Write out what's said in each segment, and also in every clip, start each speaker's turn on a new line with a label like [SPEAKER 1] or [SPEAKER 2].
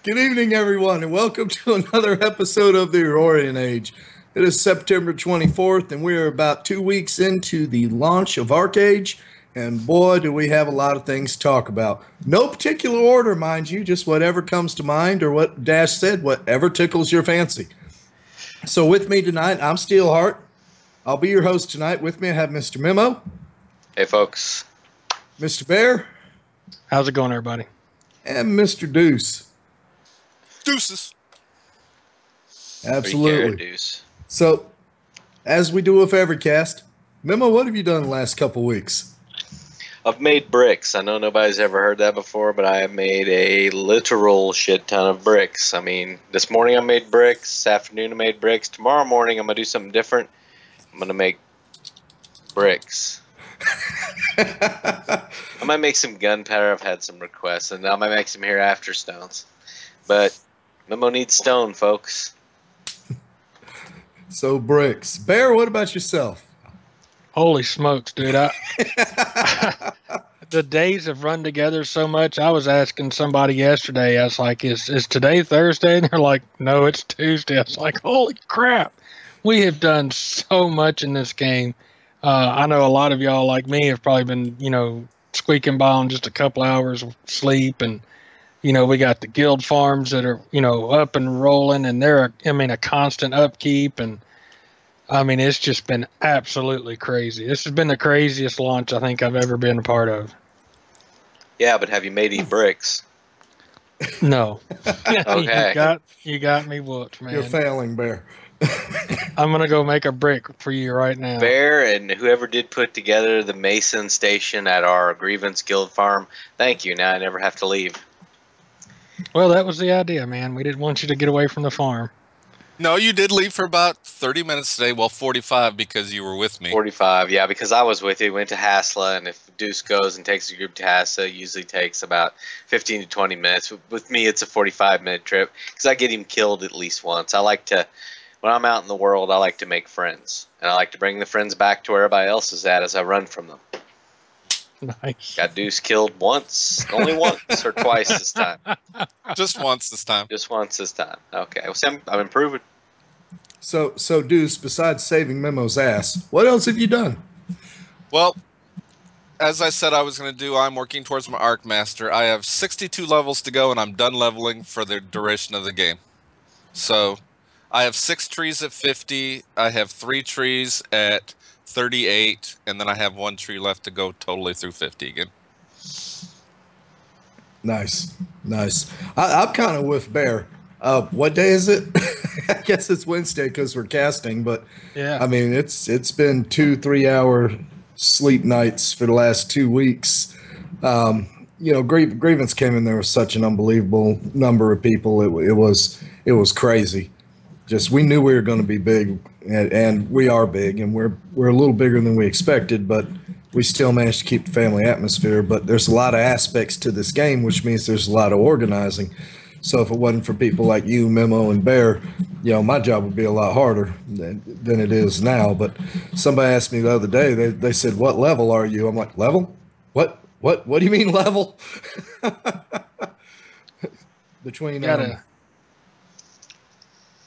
[SPEAKER 1] Good evening, everyone, and welcome to another episode of the Aurorian Age. It is September 24th, and we are about 2 weeks into the launch of ArcheAge, and boy, do we have a lot of things to talk about. No particular order, mind you, just whatever comes to mind, or what Dash said, whatever tickles your fancy. So with me tonight, I'm Steelheart. I'll be your host tonight. With me, I have Mr. Memo.
[SPEAKER 2] Hey, folks.
[SPEAKER 1] Mr. Bear.
[SPEAKER 3] How's it going, everybody?
[SPEAKER 1] And Mr. Deuce.
[SPEAKER 4] Deuces.
[SPEAKER 1] Absolutely.
[SPEAKER 2] Deuce.
[SPEAKER 1] So, as we do with every cast, Memo, what have you done the last couple weeks?
[SPEAKER 2] I've made bricks. I know nobody's ever heard that before, but I have made a literal shit ton of bricks. I mean, this morning I made bricks. This afternoon I made bricks. Tomorrow morning I'm going to do something different. I'm going to make bricks. I might make some gunpowder. I've had some requests, and I might make some hereafter stones. But Memo needs stone, folks.
[SPEAKER 1] So bricks. Bear, what about yourself?
[SPEAKER 3] Holy smokes, dude. The days have run together so much. I was asking somebody yesterday, I was like, is today Thursday? And they're like, no, it's Tuesday. I was like, holy crap. We have done so much in this game. I know a lot of y'all like me have probably been, squeaking by on just a couple hours of sleep, and we got the guild farms that are, up and rolling, and they're, a constant upkeep. And it's just been absolutely crazy. This has been the craziest launch I think I've ever been a part of.
[SPEAKER 2] Yeah, but have you made any bricks?
[SPEAKER 3] No.
[SPEAKER 2] Okay.
[SPEAKER 3] You got me whooped, man.
[SPEAKER 1] You're failing, Bear.
[SPEAKER 3] I'm going to go make a brick for you right now.
[SPEAKER 2] Bear and whoever did put together the Mason station at our Grievance Guild farm, thank you. Now I never have to leave.
[SPEAKER 3] Well, that was the idea, man. We didn't want you to get away from the farm.
[SPEAKER 4] No, you did leave for about 30 minutes today. Well, 45 because you were with me.
[SPEAKER 2] 45, yeah, because I was with you. Went to Hassla, and if Deuce goes and takes a group to Hassla, it usually takes about 15 to 20 minutes. With me, it's a 45-minute trip because I get him killed at least once. I like to, when I'm out in the world, I like to make friends. And I like to bring the friends back to where everybody else is at as I run from them.
[SPEAKER 3] Nice.
[SPEAKER 2] Got Deuce killed once, only once or twice this time.
[SPEAKER 4] Just once this time.
[SPEAKER 2] Just once this time. Okay, well, see, I'm improving.
[SPEAKER 1] So Deuce, besides saving Memo's ass, what else have you done?
[SPEAKER 4] Well, as I said I was going to do, I'm working towards my Arc Master. I have 62 levels to go, and I'm done leveling for the duration of the game. So I have 6 trees at 50. I have 3 trees at 38, and then I have 1 tree left to go totally through 50 again.
[SPEAKER 1] Nice. I'm kind of with Bear. What day is it? I guess it's Wednesday because we're casting, but
[SPEAKER 3] yeah.
[SPEAKER 1] It's been 2-3 hour sleep nights for the last 2 weeks. Grievance came in there with such an unbelievable number of people. It was crazy. Just we knew we were going to be big, and we are big, and we're a little bigger than we expected, but we still managed to keep the family atmosphere. But there's a lot of aspects to this game, which means there's a lot of organizing. So if it wasn't for people like you, Memo, and Bear, my job would be a lot harder than it is now. But somebody asked me the other day, they said, "What level are you?" I'm like, "Level? What do you mean level?" Between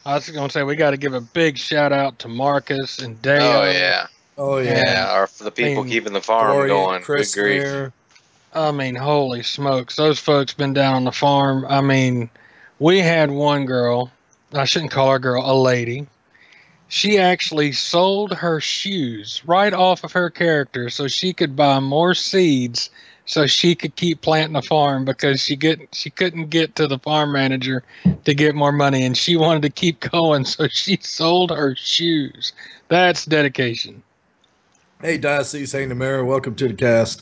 [SPEAKER 3] I was going to say, we got to give a big shout out to Marcus and Dale.
[SPEAKER 2] Oh yeah, or for the people keeping the farm going.
[SPEAKER 1] Chris,
[SPEAKER 2] good grief.
[SPEAKER 3] Holy smokes. Those folks been down on the farm. We had one girl, I shouldn't call her a girl, a lady. She actually sold her shoes right off of her character so she could buy more seeds so she could keep planting the farm because she couldn't get to the farm manager to get more money, and she wanted to keep going, so she sold her shoes. That's dedication.
[SPEAKER 1] Hey, Diocese Saint Amara, welcome to the cast.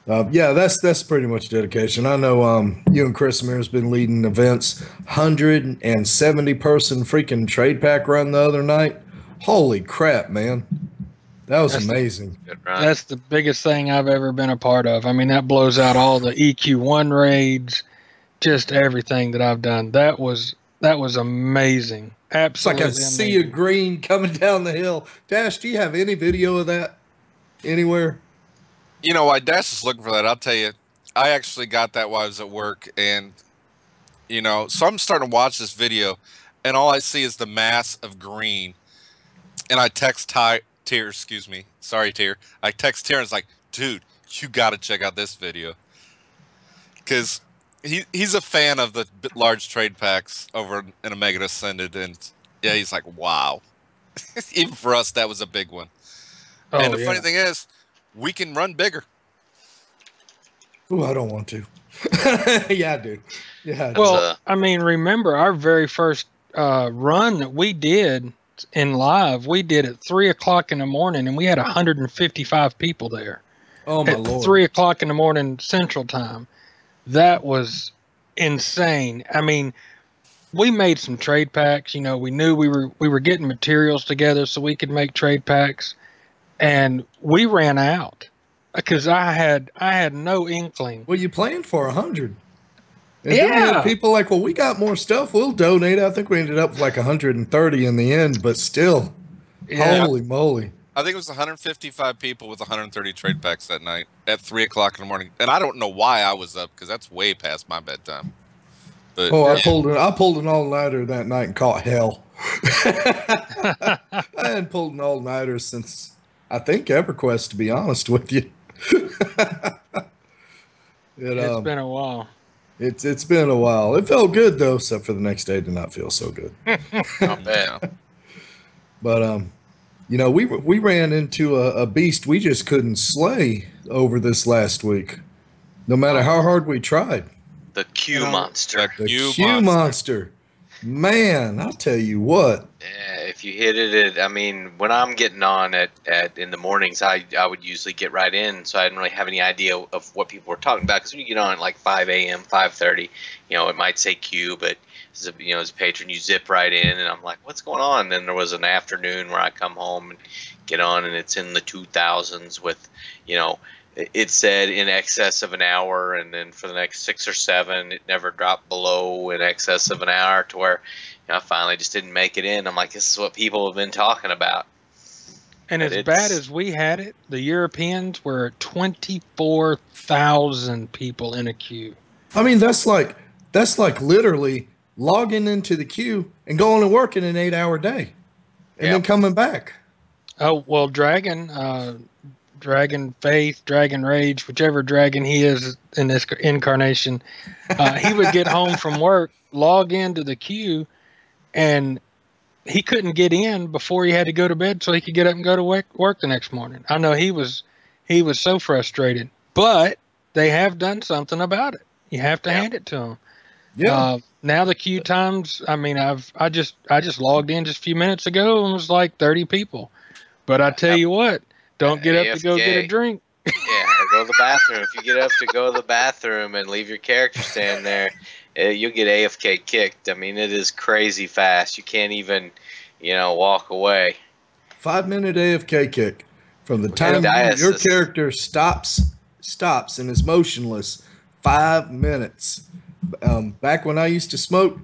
[SPEAKER 1] That's pretty much dedication. I know you and Chris Amir's been leading events. 170-person freaking trade pack run the other night. Holy crap, man. That was amazing.
[SPEAKER 3] That's the biggest thing I've ever been a part of. That blows out all the EQ1 raids, just everything that I've done. That was amazing. Absolutely.
[SPEAKER 1] It's like a sea of green coming down the hill. Dash, do you have any video of that anywhere?
[SPEAKER 4] Why Dash is looking for that, I'll tell you. I actually got that while I was at work, and You know, so I'm starting to watch this video, and all I see is the mass of green. And I text Tier, excuse me, sorry Tier. I text Tier and it's like, dude, you got to check out this video because he's a fan of the large trade packs over in Omega Ascended, and yeah, he's like, wow. Even for us, that was a big one.
[SPEAKER 3] Oh,
[SPEAKER 4] And the
[SPEAKER 3] yeah.
[SPEAKER 4] funny thing is, we can run bigger.
[SPEAKER 1] Ooh, I don't want to. Yeah, I do. Yeah. I do.
[SPEAKER 3] Well, I mean, remember our very first run that we did in live, we did at 3:00 in the morning, and we had 155 people there
[SPEAKER 1] Oh my
[SPEAKER 3] at
[SPEAKER 1] lord.
[SPEAKER 3] 3:00 in the morning Central Time. That was insane. I mean, we made some trade packs. You know, we knew we were getting materials together so we could make trade packs, and we ran out because I had no inkling.
[SPEAKER 1] Well, you planned for 100. And then we
[SPEAKER 3] Yeah.
[SPEAKER 1] had people like, well, we got more stuff. We'll donate. I think we ended up with like 130 in the end, but still,
[SPEAKER 3] Yeah.
[SPEAKER 1] holy moly.
[SPEAKER 4] I think it was 155 people with 130 trade packs that night at 3:00 in the morning. And I don't know why I was up because that's way past my bedtime. But
[SPEAKER 1] Oh,
[SPEAKER 4] yeah.
[SPEAKER 1] I pulled an all-nighter that night and caught hell. I hadn't pulled an all-nighter since, I think, EverQuest, to be honest with you.
[SPEAKER 3] It's been a while.
[SPEAKER 1] It's been a while. It felt good though, except for the next day did not feel so good.
[SPEAKER 2] Not bad.
[SPEAKER 1] But you know, we ran into a beast we just couldn't slay over this last week, no matter how hard we tried.
[SPEAKER 2] The Q monster.
[SPEAKER 1] The
[SPEAKER 4] You
[SPEAKER 1] Q monster, man! I'll tell you what.
[SPEAKER 2] Yeah, if you hit it, I mean, when I'm getting on at in the mornings, I would usually get right in, so I didn't really have any idea of what people were talking about. Because when you get on at like 5 a.m., 5:30, you know, it might say Q, but as a patron, you zip right in, and I'm like, what's going on? And then there was an afternoon where I come home and get on, and it's in the 2000s with, you know, it said in excess of an hour, and then for the next 6 or 7, it never dropped below in excess of an hour to where, you know, I finally just didn't make it in. I'm like, this is what people have been talking about.
[SPEAKER 3] And
[SPEAKER 2] But
[SPEAKER 3] as bad as we had it, the Europeans were at 24,000 people in a queue.
[SPEAKER 1] I mean, that's like literally logging into the queue and going to work in an 8-hour day, and then coming back.
[SPEAKER 3] Oh, well, Dragon Faith, Dragon Rage, whichever dragon he is in this incarnation, he would get home from work, log into the queue, and he couldn't get in before he had to go to bed so he could get up and go to work the next morning. I know he was so frustrated, but they have done something about it. You have to hand it to them.
[SPEAKER 1] Yeah.
[SPEAKER 3] Now the queue times, I mean, I just logged in just a few minutes ago and it was like 30 people. But I tell you what, don't get up to go get a drink.
[SPEAKER 2] Yeah, or go to the bathroom. If you get up to go to the bathroom and leave your character stand there, you'll get AFK kicked. I mean, it is crazy fast. You can't even, you know, walk away.
[SPEAKER 1] 5-minute AFK kick from the time your character stops and is motionless. 5 minutes. Back when I used to smoke,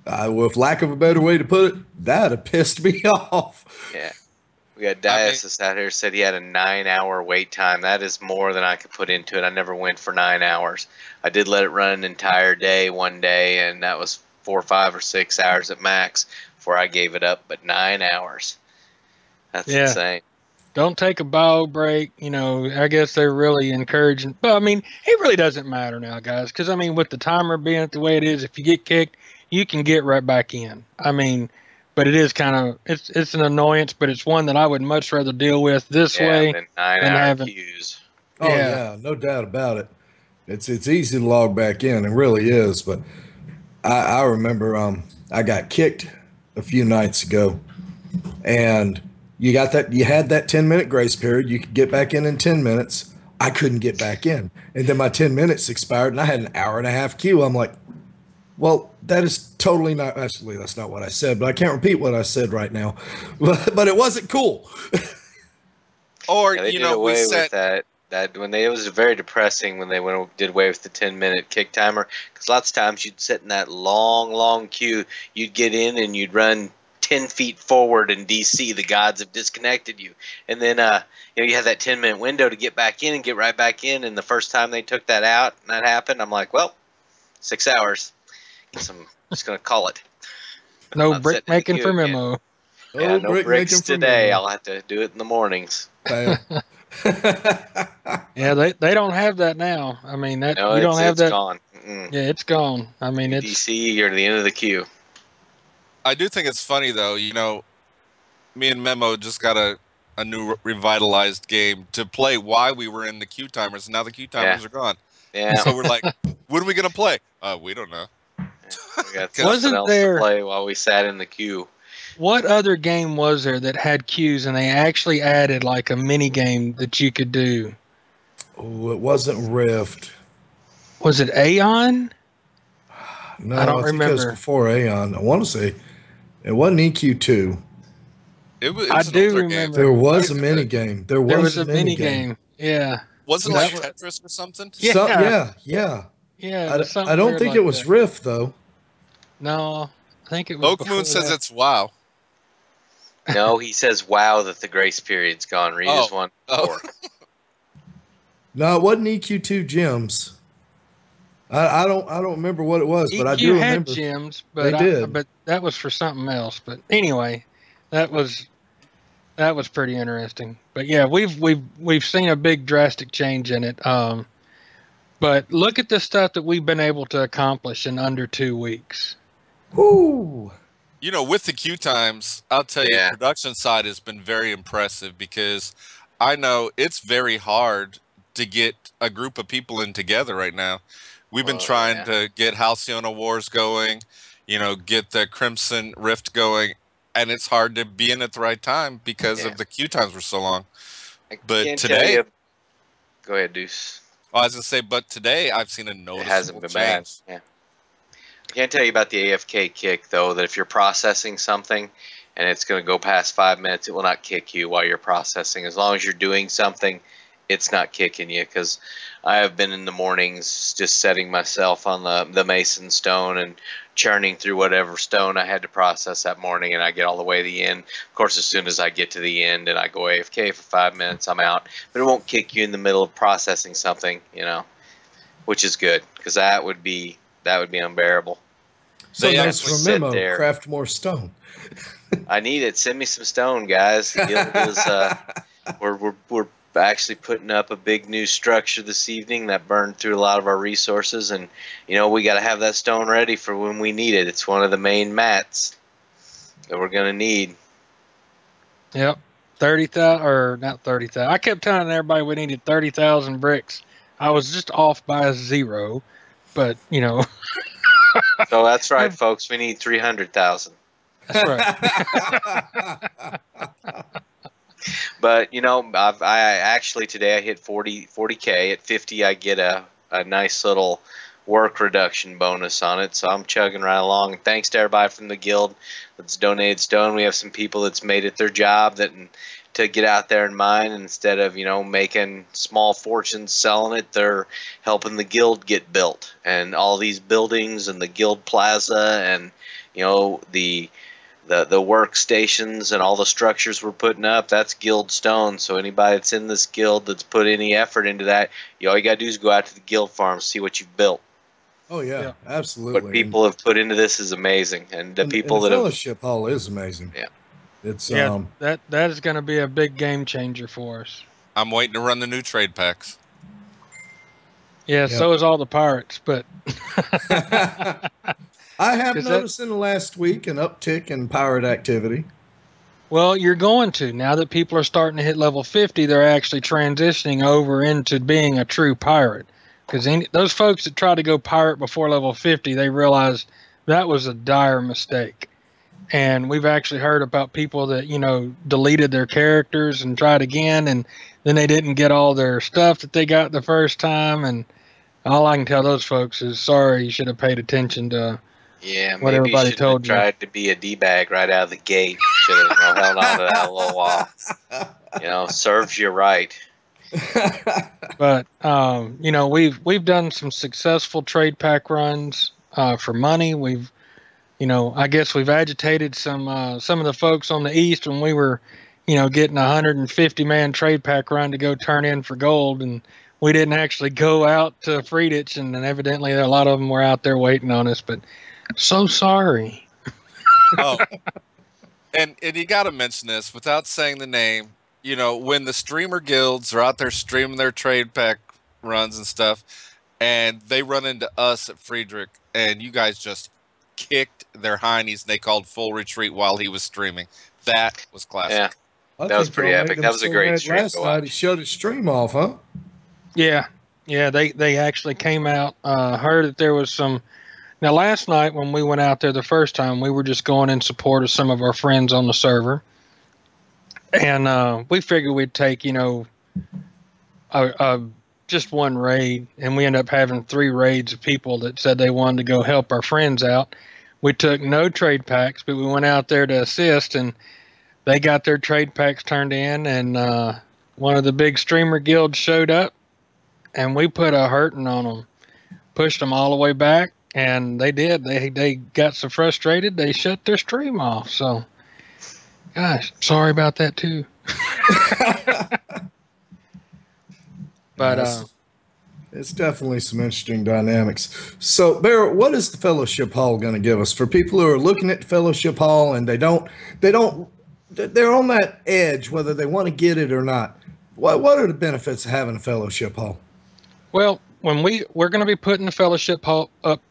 [SPEAKER 1] with lack of a better way to put it, that'd have pissed me off.
[SPEAKER 2] Yeah. We got Diasis out here said he had a 9-hour wait time. That is more than I could put into it. I never went for 9 hours. I did let it run an entire day one day, and that was 4, 5, or 6 hours at max before I gave it up. But 9 hours. That's insane.
[SPEAKER 3] Don't take a bio break. You know, I guess they're really encouraging. But, I mean, it really doesn't matter now, guys. Because, I mean, with the timer being the way it is, if you get kicked, you can get right back in. I mean, but it is kind of, it's an annoyance, but it's one that I would much rather deal with this way
[SPEAKER 2] than 9-hour queues.
[SPEAKER 1] Oh, yeah, no doubt about it. It's easy to log back in. It really is. But I remember I got kicked a few nights ago, and you had that 10-minute grace period. You could get back in 10 minutes. I couldn't get back in. And then my 10 minutes expired, and I had an hour and a half queue. I'm like, well, that is totally not, actually, that's not what I said, but I can't repeat what I said right now. But it wasn't cool.
[SPEAKER 4] Or,
[SPEAKER 2] Yeah, they
[SPEAKER 4] you
[SPEAKER 2] did
[SPEAKER 4] know,
[SPEAKER 2] away
[SPEAKER 4] we said
[SPEAKER 2] with that when it was very depressing when they did away with the 10-minute kick timer, because lots of times you'd sit in that long queue, you'd get in and you'd run 10 feet forward in DC, the gods have disconnected you, and then you know, you have that 10-minute window to get back in and get right back in, and the first time they took that out and that happened, I'm like, well, 6 hours. Just gonna call it.
[SPEAKER 3] No
[SPEAKER 2] Not
[SPEAKER 3] brick
[SPEAKER 2] setting in the
[SPEAKER 3] making
[SPEAKER 2] queue
[SPEAKER 3] for
[SPEAKER 2] again.
[SPEAKER 3] Memo.
[SPEAKER 2] Yeah,
[SPEAKER 1] Oh,
[SPEAKER 2] no
[SPEAKER 1] brick
[SPEAKER 2] bricks
[SPEAKER 1] making for
[SPEAKER 2] today.
[SPEAKER 1] Memo.
[SPEAKER 2] I'll have to do it in the mornings.
[SPEAKER 1] Fail.
[SPEAKER 3] Yeah, they don't have that now. I mean, that
[SPEAKER 2] No,
[SPEAKER 3] you don't have
[SPEAKER 2] it's
[SPEAKER 3] that.
[SPEAKER 2] gone. Mm-mm.
[SPEAKER 3] Yeah, it's gone. I mean, it's
[SPEAKER 2] DC, you're to the end of the queue.
[SPEAKER 4] I do think it's funny though. Me and Memo just got a new revitalized game to play while we were in the queue timers. Now the queue timers are gone.
[SPEAKER 2] Yeah,
[SPEAKER 4] So we're like, when are we gonna play? We don't know.
[SPEAKER 2] we got
[SPEAKER 4] 'Cause-
[SPEAKER 2] something
[SPEAKER 3] Wasn't
[SPEAKER 2] else
[SPEAKER 3] there-
[SPEAKER 2] to play while we sat in the queue.
[SPEAKER 3] what other game was there that had queues and they actually added like a mini game that you could do?
[SPEAKER 1] Oh, it wasn't Rift.
[SPEAKER 3] Was it Aeon?
[SPEAKER 1] No,
[SPEAKER 3] I don't
[SPEAKER 1] think it was
[SPEAKER 3] remember.
[SPEAKER 1] before Aeon. I want to say it wasn't EQ2.
[SPEAKER 4] It was
[SPEAKER 3] I
[SPEAKER 4] an
[SPEAKER 3] do
[SPEAKER 4] older
[SPEAKER 3] remember.
[SPEAKER 4] game.
[SPEAKER 1] There was
[SPEAKER 4] I
[SPEAKER 1] a
[SPEAKER 4] remember
[SPEAKER 1] mini
[SPEAKER 4] that.
[SPEAKER 1] game.
[SPEAKER 3] There was a mini game. Yeah.
[SPEAKER 4] Wasn't
[SPEAKER 3] That
[SPEAKER 4] like
[SPEAKER 3] was-
[SPEAKER 4] Tetris or something?
[SPEAKER 3] Yeah.
[SPEAKER 1] Yeah.
[SPEAKER 3] Yeah. It was something
[SPEAKER 1] I don't
[SPEAKER 3] weird
[SPEAKER 1] think
[SPEAKER 3] like
[SPEAKER 1] it was
[SPEAKER 3] that.
[SPEAKER 1] Rift though.
[SPEAKER 3] No, I think it was.
[SPEAKER 4] Oak Moon
[SPEAKER 3] before
[SPEAKER 4] says
[SPEAKER 3] that.
[SPEAKER 4] it's WoW.
[SPEAKER 2] No, he says, "Wow, that the grace period's gone." Read his one.
[SPEAKER 4] Oh.
[SPEAKER 1] No, it wasn't EQ2 Gems. I don't remember what it was, but I do
[SPEAKER 3] EQ had
[SPEAKER 1] remember.
[SPEAKER 3] gems,
[SPEAKER 1] They
[SPEAKER 3] but
[SPEAKER 1] did.
[SPEAKER 3] but that was for something else. But anyway, that was pretty interesting. But yeah, we've seen a big drastic change in it. But look at the stuff that we've been able to accomplish in under 2 weeks.
[SPEAKER 1] Ooh.
[SPEAKER 4] With the queue times, I'll tell you,
[SPEAKER 2] Yeah.
[SPEAKER 4] production side has been very impressive because I know it's very hard to get a group of people in together right now. We've been trying to get Halcyon Wars going, get the Crimson Rift going, and it's hard to be in at the right time because of the queue times were so long. But
[SPEAKER 2] Can't
[SPEAKER 4] today,
[SPEAKER 2] tell you- Go ahead, Deuce.
[SPEAKER 4] I was gonna say, but today I've seen a noticeable
[SPEAKER 2] It hasn't been
[SPEAKER 4] change.
[SPEAKER 2] bad. Yeah. I can't tell you about the AFK kick though. That if you're processing something and it's going to go past 5 minutes, it will not kick you while you're processing. As long as you're doing something, it's not kicking you. Because I have been in the mornings just setting myself on the mason stone and churning through whatever stone I had to process that morning, and I get all the way to the end. Of course, as soon as I get to the end and I go AFK for 5 minutes, I'm out. But it won't kick you in the middle of processing something, which is good because that would be unbearable.
[SPEAKER 1] So
[SPEAKER 4] They
[SPEAKER 1] nice
[SPEAKER 4] actually
[SPEAKER 1] for
[SPEAKER 2] sit
[SPEAKER 1] Memo.
[SPEAKER 2] there.
[SPEAKER 1] Craft more stone.
[SPEAKER 2] I need it. Send me some stone, guys. The guild is we're actually putting up a big new structure this evening that burned through a lot of our resources, and we got to have that stone ready for when we need it. It's one of the main mats that we're gonna need.
[SPEAKER 3] Yep, 30,000 or not 30,000. I kept telling everybody we needed 30,000 bricks. I was just off by a zero, but
[SPEAKER 2] So that's right, folks. We need 300,000.
[SPEAKER 3] that's right.
[SPEAKER 2] But I actually today I hit 40K. At 50, I get a nice little work reduction bonus on it. So I'm chugging right along. And thanks to everybody from the guild that's donated stone. We have some people that's made it their job to get out there and mine instead of making small fortunes selling it. They're helping the guild get built, and all these buildings and the guild plaza and the workstations and all the structures we're putting up, that's guild stone. So anybody that's in this guild that's put any effort into that, all you gotta do is go out to the guild farm, see what you've built.
[SPEAKER 1] Oh yeah,
[SPEAKER 3] Yeah.
[SPEAKER 1] absolutely.
[SPEAKER 2] What people have put into this is amazing, and the people that have.
[SPEAKER 1] Fellowship Hall is amazing.
[SPEAKER 2] Yeah.
[SPEAKER 1] It's
[SPEAKER 3] Yeah, that is going to be a big game changer for us.
[SPEAKER 4] I'm waiting to run the new trade packs.
[SPEAKER 3] Yeah,
[SPEAKER 1] Yep.
[SPEAKER 3] so is all the pirates, but
[SPEAKER 1] I have
[SPEAKER 3] 'Cause
[SPEAKER 1] noticed in the last week an uptick in pirate activity.
[SPEAKER 3] well, you're going to. Now that people are starting to hit level 50, they're actually transitioning over into being a true pirate. Because those folks that try to go pirate before level 50, they realize that was a dire mistake. And we've actually heard about people that, deleted their characters and tried again, and then they didn't get all their stuff that they got the first time. And all I can tell those folks is, sorry, you should have paid attention to
[SPEAKER 2] Yeah,
[SPEAKER 3] what
[SPEAKER 2] maybe
[SPEAKER 3] everybody
[SPEAKER 2] you should
[SPEAKER 3] told
[SPEAKER 2] have
[SPEAKER 3] you.
[SPEAKER 2] tried to be a D-bag right out of the gate. Should have held on to that a little while. Serves you right.
[SPEAKER 3] But we've done some successful trade pack runs for money. We've I guess we've agitated some of the folks on the east when we were getting a 150-man trade pack run to go turn in for gold, and we didn't actually go out to Friedich, and evidently a lot of them were out there waiting on us. But So sorry.
[SPEAKER 4] Oh, and you got to mention this without saying the name. You know, when the streamer guilds are out there streaming their trade pack runs and stuff, and they run into us at Friedrich, and you guys just kicked their heinies, and they called full retreat while he was streaming. That was classic.
[SPEAKER 2] Yeah,
[SPEAKER 1] I
[SPEAKER 2] that was
[SPEAKER 1] think
[SPEAKER 2] pretty
[SPEAKER 1] y'all
[SPEAKER 2] epic.
[SPEAKER 1] made
[SPEAKER 2] That
[SPEAKER 1] him
[SPEAKER 2] was a
[SPEAKER 1] so
[SPEAKER 2] great
[SPEAKER 1] mad
[SPEAKER 2] stream
[SPEAKER 1] last
[SPEAKER 2] to
[SPEAKER 1] night. He
[SPEAKER 2] watch.
[SPEAKER 1] shut his stream off, huh?
[SPEAKER 3] Yeah, they actually came out. Heard that there was some. Now, last night when we went out there the first time, we were just going in support of some of our friends on the server, and we figured we'd take, just one raid, and we ended up having 3 raids of people that said they wanted to go help our friends out. We took no trade packs, but we went out there to assist, and they got their trade packs turned in, and one of the big streamer guilds showed up, and we put a hurting on them, pushed them all the way back, and they did. They got so frustrated they shut their stream off. So, gosh, sorry about that too. But
[SPEAKER 1] it's definitely some interesting dynamics. So, Barrett, what is the Fellowship Hall going to give us for people who are looking at the Fellowship Hall and they're on that edge whether they want to get it or not? What are the benefits of having a Fellowship Hall?
[SPEAKER 3] well, when we're going to be putting the Fellowship Hall up,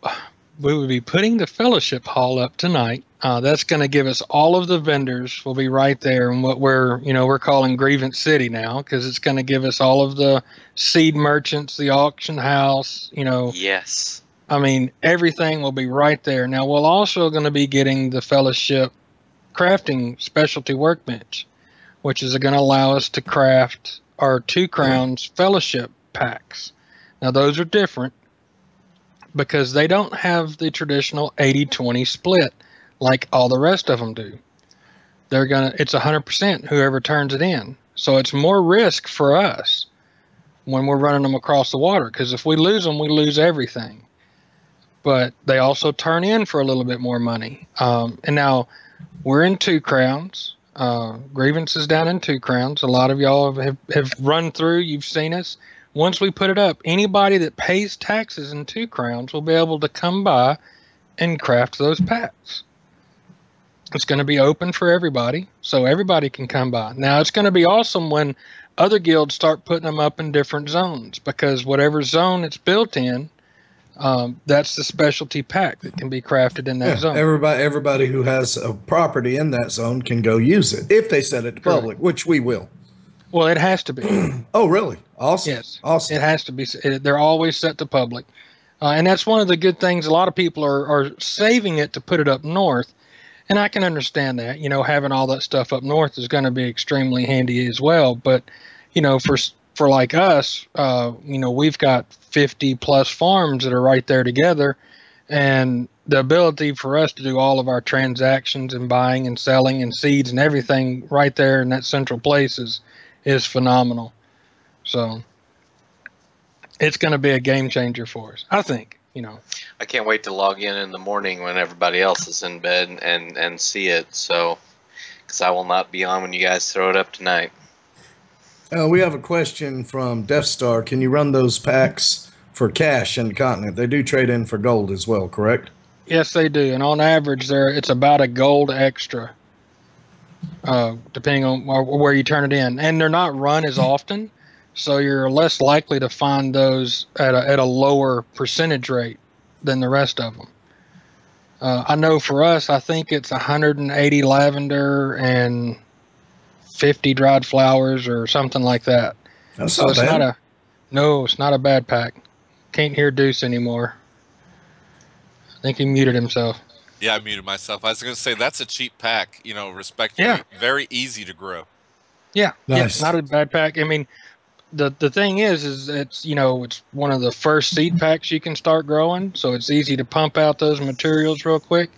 [SPEAKER 3] we will be putting the Fellowship Hall up tonight. That's going to give us all of the vendors will be right there in what we're calling Grievance City now, because it's going to give us all of the seed merchants, the auction house,
[SPEAKER 2] Yes.
[SPEAKER 3] I mean, everything will be right there. Now, we're also going to be getting the Fellowship crafting specialty workbench, which is going to allow us to craft our 2 Crowns Fellowship packs. Now, those are different because they don't have the traditional 80-20 split like all the rest of them do. It's 100% whoever turns it in. So it's more risk for us when we're running them across the water, because if we lose them, we lose everything. But they also turn in for a little bit more money. And now we're in 2 Crowns. Grievance is down in 2 Crowns. A lot of y'all have run through. You've seen us. Once we put it up, anybody that pays taxes in 2 Crowns will be able to come by and craft those packs. It's going to be open for everybody, so everybody can come by. Now, it's going to be awesome when other guilds start putting them up in different zones, because whatever zone it's built in, that's the specialty pack that can be crafted in that zone.
[SPEAKER 1] Everybody who has a property in that zone can go use it if they set it to public, which we will.
[SPEAKER 3] Well, it has to be.
[SPEAKER 1] Oh, really? Awesome.
[SPEAKER 3] Yes.
[SPEAKER 1] Awesome.
[SPEAKER 3] It has to be. They're always set to public. And that's one of the good things. A lot of people are saving it to put it up north. And I can understand that, having all that stuff up north is going to be extremely handy as well. But, for like us, we've got 50 plus farms that are right there together. And the ability for us to do all of our transactions and buying and selling and seeds and everything right there in that central place is phenomenal. So it's going to be a game changer for us, I think.
[SPEAKER 2] I can't wait to log in the morning when everybody else is in bed and see it. So, because I will not be on when you guys throw it up tonight.
[SPEAKER 1] We have a question from Death Star. Can you run those packs for cash in the continent? They do trade in for gold as well, correct?
[SPEAKER 3] Yes, they do. And on average, it's about a gold extra, depending on where you turn it in. And they're not run as often, so you're less likely to find those at a lower percentage rate than the rest of them. I know for us, I think it's 180 lavender and 50 dried flowers or something like that.
[SPEAKER 1] That's
[SPEAKER 3] So
[SPEAKER 1] not
[SPEAKER 3] it's
[SPEAKER 1] bad.
[SPEAKER 3] it's not a bad pack. Can't hear Deuce anymore. I think he muted himself.
[SPEAKER 4] Yeah, I muted myself. I was going to say that's a cheap pack, respectfully.
[SPEAKER 3] Yeah.
[SPEAKER 4] Very easy to grow.
[SPEAKER 3] Yeah,
[SPEAKER 1] Nice.
[SPEAKER 3] not a bad pack. I mean, the thing is it's it's one of the first seed packs you can start growing, so it's easy to pump out those materials real quick.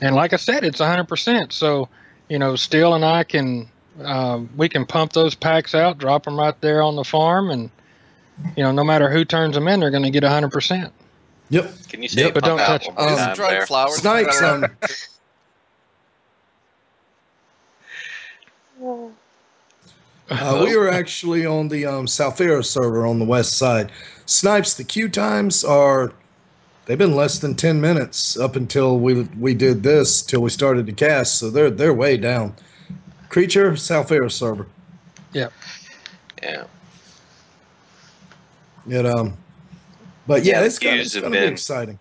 [SPEAKER 3] And like I said, it's 100%. So, Steel and I we can pump those packs out, drop them right there on the farm, and no matter who turns them in, they're going to get 100%.
[SPEAKER 1] Yep.
[SPEAKER 2] Can you say
[SPEAKER 1] Yep,
[SPEAKER 3] but
[SPEAKER 2] pump
[SPEAKER 3] don't
[SPEAKER 2] out
[SPEAKER 3] touch
[SPEAKER 2] one more
[SPEAKER 4] Use
[SPEAKER 2] time
[SPEAKER 4] dried
[SPEAKER 2] there?
[SPEAKER 4] flowers.
[SPEAKER 1] Snipes. We were actually on the Salfero server on the west side. Snipes, the queue times are they've been less than 10 minutes up until we did this, till we started to cast. So they're way down. Creature, South Air server.
[SPEAKER 3] Yeah.
[SPEAKER 2] Yeah.
[SPEAKER 1] But yeah,
[SPEAKER 2] Yeah,
[SPEAKER 1] it's going to be exciting.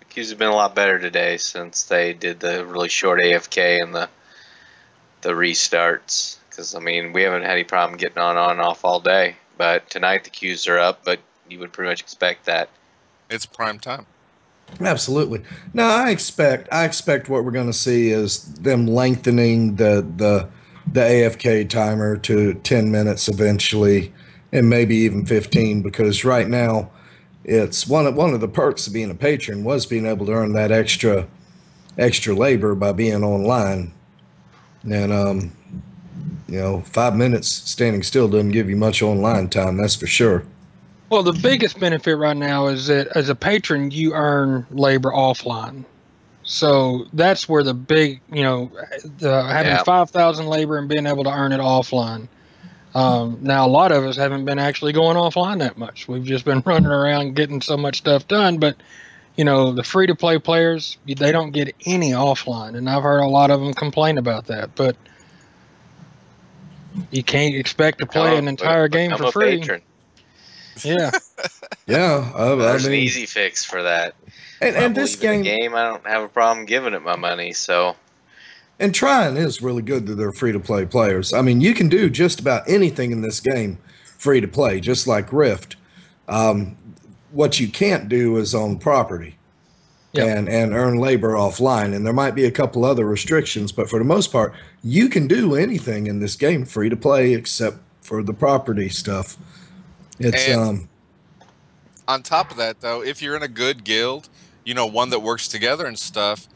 [SPEAKER 2] The queues have been a lot better today since they did the really short AFK and the restarts. Because, I mean, we haven't had any problem getting on and off all day. But tonight the queues are up, but you would pretty much expect that.
[SPEAKER 4] It's prime time.
[SPEAKER 1] Absolutely. No, I expect what we're going to see is them lengthening the AFK timer to 10 minutes eventually, and maybe even 15, because right now it's one of the perks of being a patron was being able to earn that extra labor by being online. And 5 minutes standing still doesn't give you much online time, that's for sure.
[SPEAKER 3] Well, the biggest benefit right now is that as a patron, you earn labor offline. So that's where the big, having 5,000 labor and being able to earn it offline. Now, a lot of us haven't been actually going offline that much. We've just been running around getting so much stuff done. But, the free-to-play players, they don't get any offline. And I've heard a lot of them complain about that. But you can't expect to play an entire game for free.
[SPEAKER 2] Patron.
[SPEAKER 3] Yeah.
[SPEAKER 1] Yeah.
[SPEAKER 2] There's an easy fix for that.
[SPEAKER 1] And this game,
[SPEAKER 2] I don't have a problem giving it my money. So,
[SPEAKER 1] and trying is really good to their free-to-play players. I mean, you can do just about anything in this game free-to-play, just like Rift. What you can't do is own property and earn labor offline. And there might be a couple other restrictions, but for the most part, you can do anything in this game free-to-play except for the property stuff. It's
[SPEAKER 4] on top of that, though, if you're in a good guild, one that works together and stuff,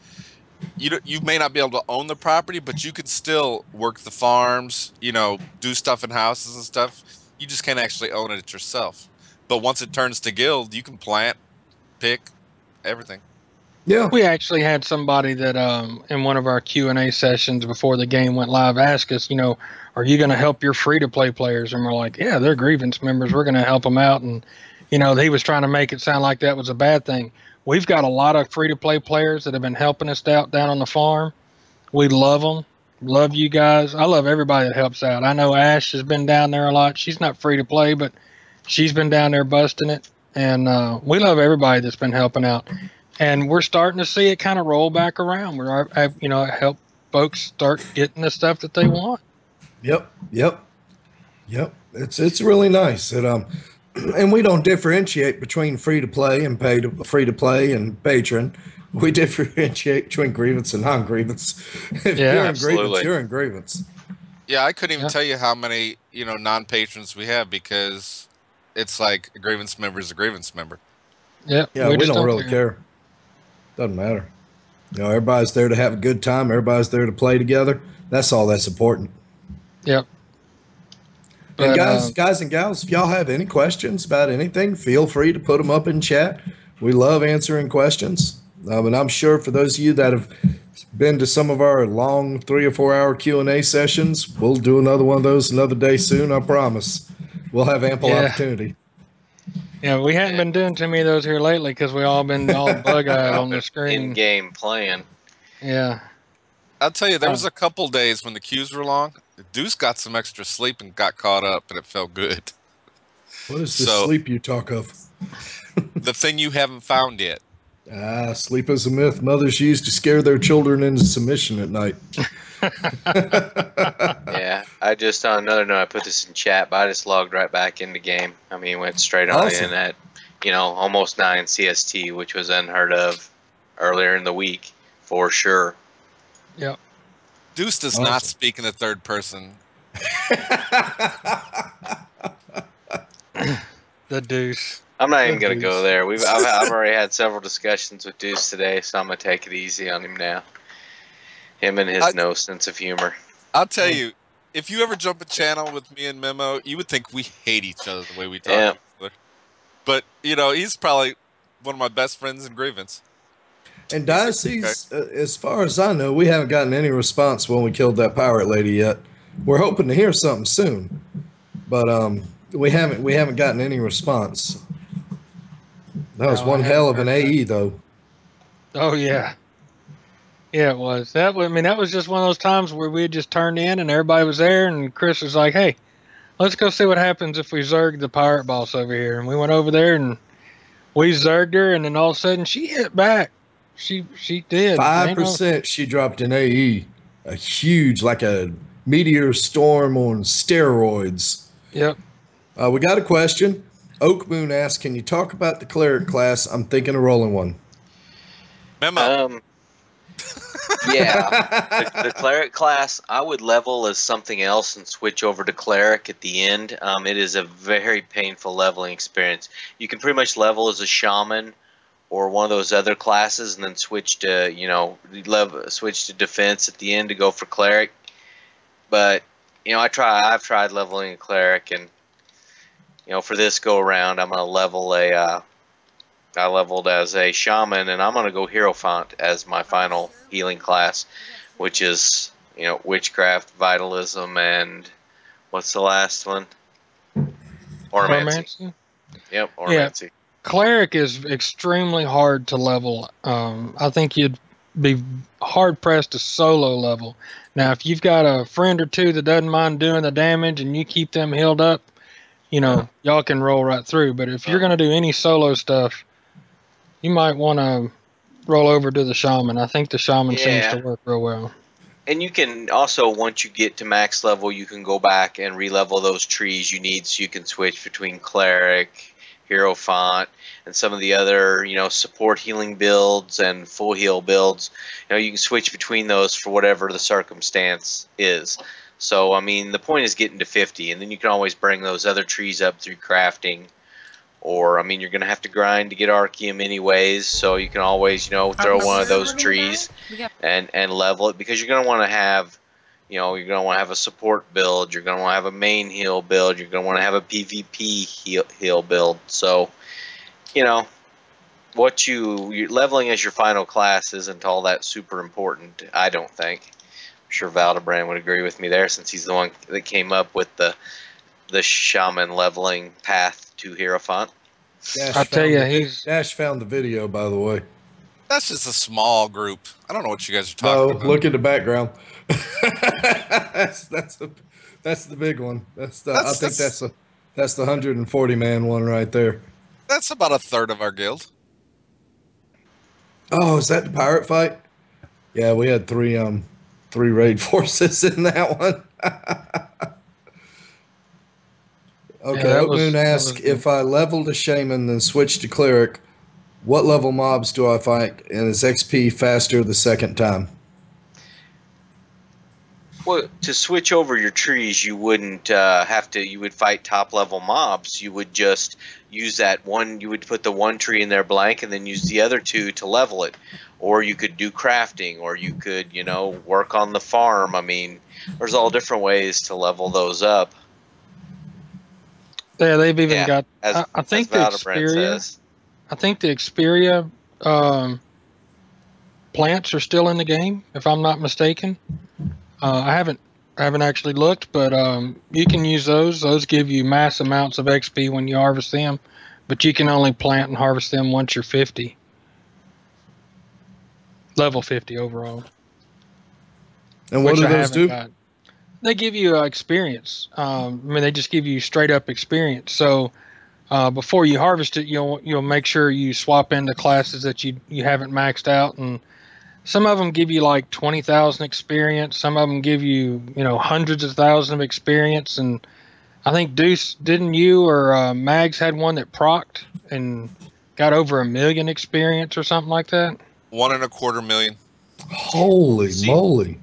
[SPEAKER 4] you may not be able to own the property, but you could still work the farms, do stuff in houses and stuff. You just can't actually own it yourself. But once it turns to guild, you can plant, pick, everything.
[SPEAKER 1] Yeah.
[SPEAKER 3] We actually had somebody that in one of our Q&A sessions before the game went live ask us, are you going to help your free-to-play players? And we're like, yeah, they're grievance members. We're going to help them out. And, he was trying to make it sound like that was a bad thing. We've got a lot of free-to-play players that have been helping us out down on the farm. We love them. Love you guys. I love everybody that helps out. I know Ash has been down there a lot. She's not free-to-play, but she's been down there busting it. And we love everybody that's been helping out. And we're starting to see it kind of roll back around. We're, help folks start getting the stuff that they want.
[SPEAKER 1] Yep. It's really nice. And we don't differentiate between free to play and free to play and patron. We differentiate between grievance and non-grievance. If you're in grievance, you're in grievance.
[SPEAKER 4] Yeah, I couldn't even tell you how many non-patrons we have, because it's like a grievance member is a grievance member.
[SPEAKER 1] Yeah, we don't really care. Doesn't matter. Everybody's there to have a good time. Everybody's there to play together. That's all that's important.
[SPEAKER 3] Yep.
[SPEAKER 1] And guys and gals, if y'all have any questions about anything, feel free to put them up in chat. We love answering questions. And I'm sure for those of you that have been to some of our long 3 or 4 hour Q&A sessions, we'll do another one of those another day soon, I promise. We'll have ample opportunity.
[SPEAKER 3] Yeah, we hadn't been doing too many of those here lately because we all been all bug-eyed on the screen.
[SPEAKER 2] In-game playing.
[SPEAKER 3] Yeah.
[SPEAKER 4] I'll tell you, there was a couple days when the queues were long. Deuce got some extra sleep and got caught up, and it felt good.
[SPEAKER 1] What is this sleep you talk of?
[SPEAKER 4] The thing you haven't found yet.
[SPEAKER 1] Sleep is a myth. Mothers used to scare their children into submission at night.
[SPEAKER 2] Yeah, I just, on another note, I put this in chat, but I just logged right back into game. I mean, went straight on in at, almost 9 CST, which was unheard of earlier in the week, for sure.
[SPEAKER 3] Yep.
[SPEAKER 4] Deuce does not speak in the third person.
[SPEAKER 3] The Deuce.
[SPEAKER 2] I'm not even going to go there. I've already had several discussions with Deuce today, so I'm going to take it easy on him now. Him and his no sense of humor.
[SPEAKER 4] I'll tell you, if you ever jump a channel with me and Memo, you would think we hate each other the way we talk to each other. But, he's probably one of my best friends in grievance.
[SPEAKER 1] And Diocese, as far as I know, we haven't gotten any response when we killed that pirate lady yet. We're hoping to hear something soon, but we haven't gotten any response. That was
[SPEAKER 3] No, I
[SPEAKER 1] one
[SPEAKER 3] haven't
[SPEAKER 1] hell of an
[SPEAKER 3] heard that.
[SPEAKER 1] AE, though.
[SPEAKER 3] Oh yeah, yeah, it was. I mean, that was just one of those times where we had just turned in and everybody was there, and Chris was like, "Hey, let's go see what happens if we zerg the pirate boss over here." And we went over there and we zerged her, and then all of a sudden she hit back. She did. Ain't no.
[SPEAKER 1] 5% she dropped in AE. A huge, like a meteor storm on steroids.
[SPEAKER 3] Yep.
[SPEAKER 1] We got a question. Oak Moon asked, "Can you talk about the cleric class? I'm thinking of rolling one."
[SPEAKER 4] Memo.
[SPEAKER 2] Yeah, the cleric class, I would level as something else and switch over to cleric at the end. It is a very painful leveling experience. You can pretty much level as a shaman or one of those other classes, and then switch to switch to defense at the end to go for cleric. But I've tried leveling a cleric, and for this go around, I'm gonna level I leveled as a shaman, and I'm going to go Hierophant as my final healing class, which is, witchcraft, vitalism, and what's the last one? Oromancy. Yep, Oromancy.
[SPEAKER 3] Yeah. Cleric is extremely hard to level. I think you'd be hard pressed to solo level. Now, if you've got a friend or two that doesn't mind doing the damage and you keep them healed up, y'all can roll right through. But if you're going to do any solo stuff, you might want to roll over to the shaman. I think the shaman seems to work real well.
[SPEAKER 2] And you can also, once you get to max level, you can go back and re-level those trees you need, so you can switch between cleric, Hierophant, and some of the other, support healing builds and full heal builds. You can switch between those for whatever the circumstance is. So, I mean, the point is getting to 50, and then you can always bring those other trees up through crafting. Or, I mean, you're going to have to grind to get Archeum anyways, so you can always, throw one of those trees and level it, because you're going to want to have, you're going to want to have a support build, you're going to want to have a main heal build, you're going to want to have a PvP heal build. So, what you're leveling as your final class isn't all that super important, I don't think. I'm sure Valdebrand would agree with me there, since he's the one that came up with the shaman leveling path to Hierophant.
[SPEAKER 3] I'll tell you,
[SPEAKER 1] Dash found the video, by the way.
[SPEAKER 4] That's just a small group. I don't know what you guys are talking about.
[SPEAKER 1] Look at the background. that's the big one. I think that's the 140 man one right there.
[SPEAKER 4] That's about a third of our guild.
[SPEAKER 1] Oh, is that the pirate fight? Yeah, we had three raid forces in that one. Okay,
[SPEAKER 3] Yeah,
[SPEAKER 1] Moon asked, if I leveled a shaman then switched to cleric, what level mobs do I fight, and is XP faster the second time?
[SPEAKER 2] Well, to switch over your trees, you wouldn't have to. You would fight top level mobs. You would just use that one. You would put the one tree in there blank, and then use the other two to level it. Or you could do crafting, or you could, work on the farm. I mean, there's all different ways to level those up.
[SPEAKER 3] Yeah, they've even got. I think the
[SPEAKER 2] Xperia.
[SPEAKER 3] I think the Xperia plants are still in the game, if I'm not mistaken. I haven't actually looked, but you can use those. Those give you mass amounts of XP when you harvest them, but you can only plant and harvest them once you're 50. Level 50 overall.
[SPEAKER 1] And what do those do?
[SPEAKER 3] They give you experience. I mean, they just give you straight up experience. So before you harvest it, you'll make sure you swap into classes that you haven't maxed out, and some of them give you like 20,000 experience. Some of them give you hundreds of thousands of experience. And I think Deuce, didn't you or Mags had one that procced and got over 1 million experience or something like that?
[SPEAKER 4] 1.25 million.
[SPEAKER 1] Holy moly!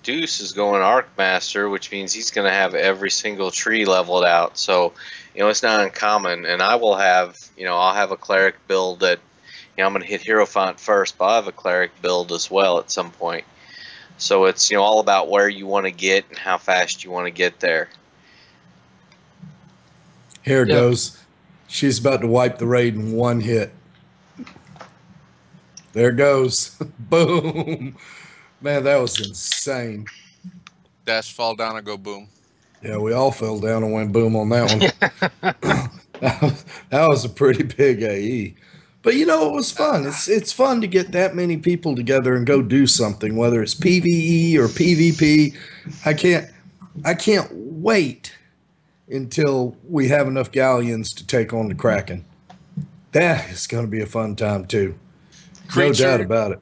[SPEAKER 2] Deuce is going Arcmaster, which means he's going to have every single tree leveled out. So, it's not uncommon. And I will have, I'll have a cleric build that, I'm going to hit Hierophant first, but I'll have a cleric build as well at some point. So it's, all about where you want to get and how fast you want to get there.
[SPEAKER 1] Here it goes. She's about to wipe the raid in one hit. There it goes. Boom. Man, that was insane.
[SPEAKER 4] Dash, fall down, and go boom.
[SPEAKER 1] Yeah, we all fell down and went boom on that one. that was a pretty big AE. But you know, it was fun. It's fun to get that many people together and go do something, whether it's PvE or PvP. I can't wait until we have enough galleons to take on the Kraken. That is going to be a fun time too. No doubt about it.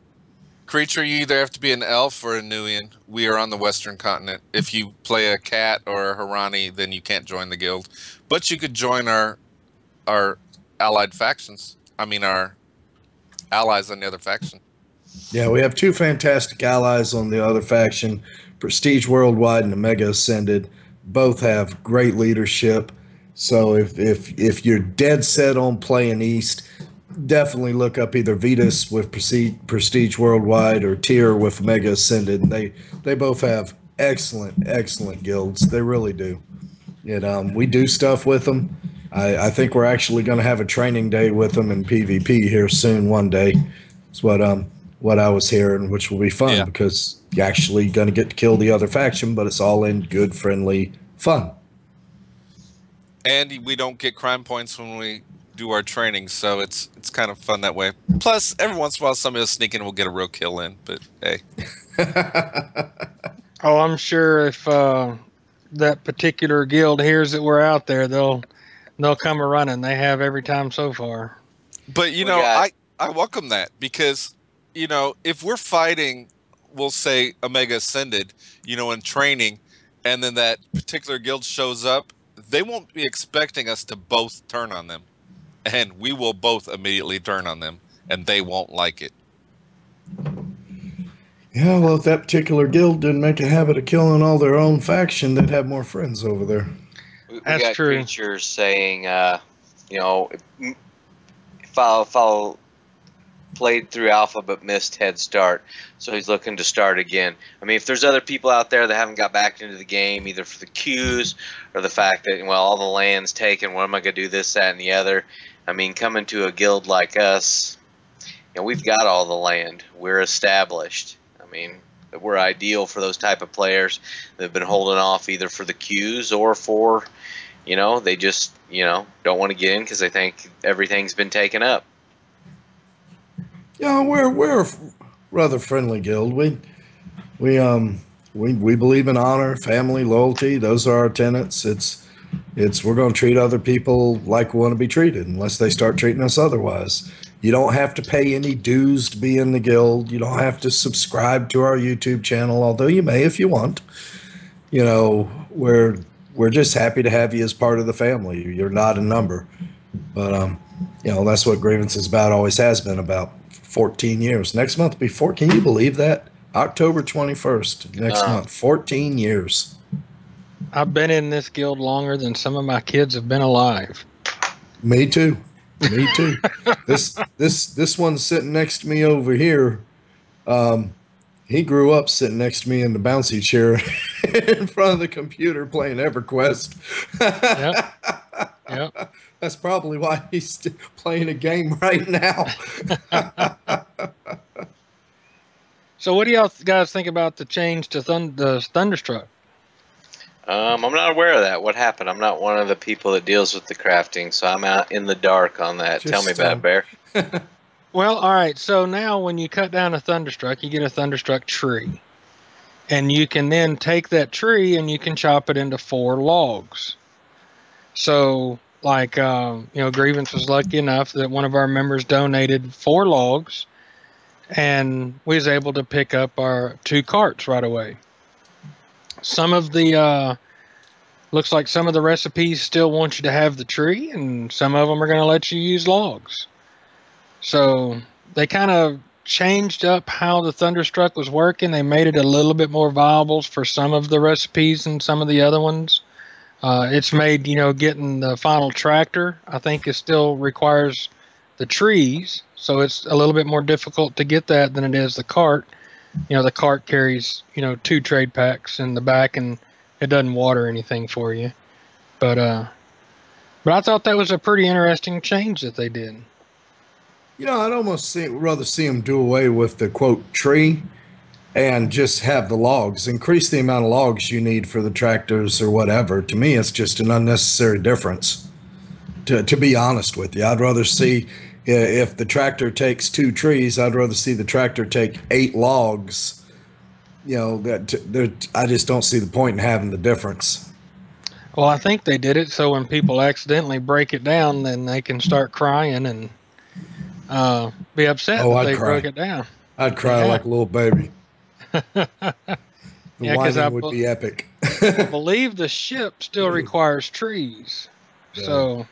[SPEAKER 4] Creature, you either have to be an elf or a Nuian. We are on the Western continent. If you play a cat or a Harani, then you can't join the guild. But you could join our allied factions. I mean, our allies on the other faction.
[SPEAKER 1] Yeah, we have two fantastic allies on the other faction, Prestige Worldwide and Omega Ascended. Both have great leadership. So if you're dead set on playing East, definitely look up either Vetus with Prestige Worldwide or Tyr with Omega Ascended. They both have excellent guilds. They really do. And we do stuff with them. I think we're actually going to have a training day with them in PvP here soon one day. It's what I was hearing, which will be fun because you're actually going to get to kill the other faction, but it's all in good, friendly fun.
[SPEAKER 4] And we don't get crime points when we do our training, so it's kind of fun that way. Plus, every once in a while, somebody will sneak in and we'll get a real kill in, but hey.
[SPEAKER 3] Oh, I'm sure if that particular guild hears that we're out there, they'll come a running. They have every time so far.
[SPEAKER 4] But, I welcome that because, if we're fighting, we'll say Omega Ascended, in training, and then that particular guild shows up, they won't be expecting us to both turn on them. And we will both immediately turn on them, and they won't like it.
[SPEAKER 1] Yeah, well, if that particular guild didn't make a habit of killing all their own faction, they'd have more friends over there.
[SPEAKER 2] We
[SPEAKER 3] That's
[SPEAKER 2] got
[SPEAKER 3] true.
[SPEAKER 2] creatures saying, follow played through alpha but missed head start, so he's looking to start again. I mean, if there's other people out there that haven't got back into the game, either for the queues or the fact that, all the land's taken, what am I going to do, this, that, and the other? I mean, coming to a guild like us, we've got all the land. We're established. I mean, we're ideal for those type of players that have been holding off either for the queues or for, they just, don't want to get in because they think everything's been taken up.
[SPEAKER 1] Yeah, we're a rather friendly guild. We believe in honor, family, loyalty. Those are our tenets. We're going to treat other people like we want to be treated, unless they start treating us otherwise. You don't have to pay any dues to be in the guild. You don't have to subscribe to our YouTube channel, although you may if you want. We're just happy to have you as part of the family. You're not a number, but that's what Grievance is about. Always has been about. 14 years. Next month will be 14. Can you believe that? October 21st. Next month. 14 years.
[SPEAKER 3] I've been in this guild longer than some of my kids have been alive.
[SPEAKER 1] Me too. Me too. This one's sitting next to me over here. He grew up sitting next to me in the bouncy chair in front of the computer playing EverQuest.
[SPEAKER 3] Yep.
[SPEAKER 1] That's probably why he's playing a game right now.
[SPEAKER 3] So what do y'all guys think about the change to the Thunderstruck?
[SPEAKER 2] I'm not aware of that. What happened? I'm not one of the people that deals with the crafting, so I'm out in the dark on that. Tell me about it, Bear.
[SPEAKER 3] Well, all right. So now when you cut down a Thunderstruck, you get a Thunderstruck tree. And you can then take that tree and you can chop it into 4 logs. So, Grievance was lucky enough that one of our members donated 4 logs, and we was able to pick up our 2 carts right away. Some of the, looks like some of the recipes still want you to have the tree, and some of them are going to let you use logs. So they kind of changed up how the Thunderstruck was working. They made it a little bit more viable for some of the recipes and some of the other ones. It's made, getting the final tractor, I think, it still requires the trees. So it's a little bit more difficult to get that than it is the cart. The cart carries, 2 trade packs in the back, and it doesn't water anything for you. But I thought that was a pretty interesting change that they did.
[SPEAKER 1] I'd almost rather see them do away with the, quote, tree and just have the logs. Increase the amount of logs you need for the tractors or whatever. To me, it's just an unnecessary difference, to be honest with you. I'd rather see If the tractor takes 2 trees, I'd rather see the tractor take 8 logs. You know, I just don't see the point in having the difference.
[SPEAKER 3] Well, I think they did it so when people accidentally break it down, then they can start crying and be upset
[SPEAKER 1] Oh,
[SPEAKER 3] that
[SPEAKER 1] I'd
[SPEAKER 3] they
[SPEAKER 1] cry.
[SPEAKER 3] broke it down.
[SPEAKER 1] I'd cry
[SPEAKER 3] Yeah.
[SPEAKER 1] like a little baby. The
[SPEAKER 3] Yeah, 'cause
[SPEAKER 1] whining would be epic.
[SPEAKER 3] I believe the ship still requires trees. So